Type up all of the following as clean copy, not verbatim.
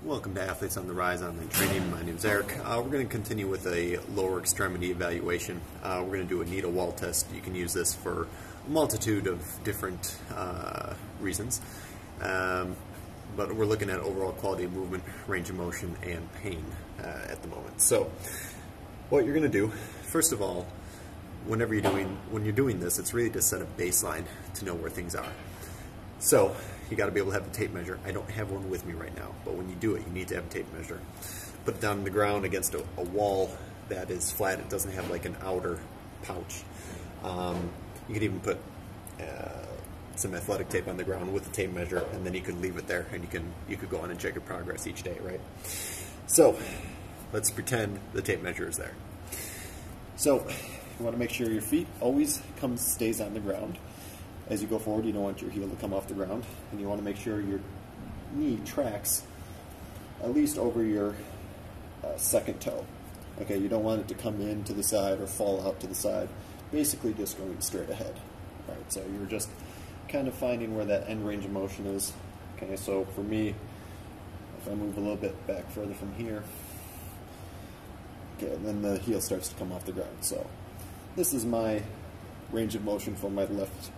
Welcome to Athletes on the Rise Online Training. My name is Eric. We're going to continue with a lower extremity evaluation. We're going to do a needle wall test. You can use this for a multitude of different reasons. But we're looking at overall quality of movement, range of motion, and pain at the moment. So what you're going to do, first of all, when you're doing this, it's really to set a baseline to know where things are. So you got to be able to have a tape measure. I don't have one with me right now, but when you do it, you need to have a tape measure. Put it down on the ground against a wall that is flat. It doesn't have like an outer pouch. You could even put some athletic tape on the ground with a tape measure, and then you could leave it there, and you could go on and check your progress each day, right? So let's pretend the tape measure is there. So you want to make sure your feet always stays on the ground. As you go forward, you don't want your heel to come off the ground, and you want to make sure your knee tracks at least over your second toe. Okay, you don't want it to come in to the side or fall out to the side. Basically just going straight ahead. All right, so you're just kind of finding where that end range of motion is. Okay, so for me, if I move a little bit back further from here, okay, and then the heel starts to come off the ground. So this is my range of motion for my left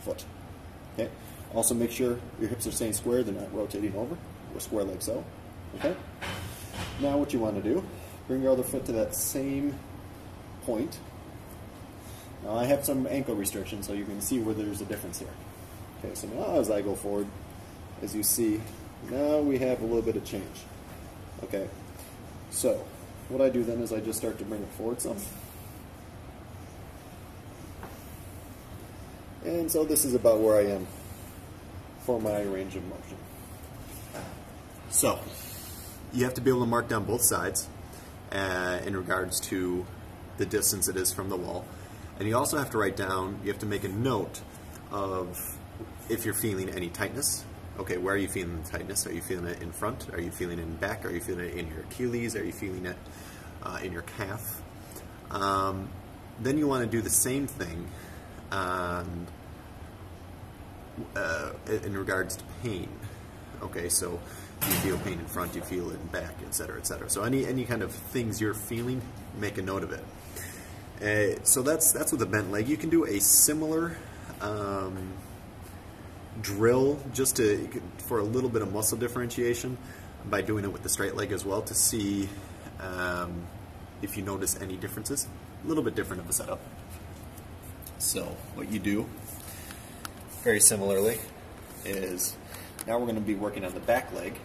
foot. Okay. Also make sure your hips are staying square, they're not rotating over. Go square like so. Okay. Now what you want to do, bring your other foot to that same point. Now I have some ankle restriction, so you can see where there's a difference here. Okay, so now as I go forward, as you see, now we have a little bit of change. Okay. So what I do then is I just start to bring it forward some. And so this is about where I am for my range of motion. So you have to be able to mark down both sides in regards to the distance it is from the wall. And you also have to write down, you have to make a note of if you're feeling any tightness. Okay, where are you feeling the tightness? Are you feeling it in front? Are you feeling it in back? Are you feeling it in your Achilles? Are you feeling it in your calf? Then you want to do the same thing in regards to pain. Okay, so you feel pain in front, you feel it in back, etc., etc. So any kind of things you're feeling, make a note of it. So that's with a bent leg. You can do a similar drill just for a little bit of muscle differentiation by doing it with the straight leg as well to see if you notice any differences. A little bit different of a setup. So what you do, very similarly, is now we're going to be working on the back leg.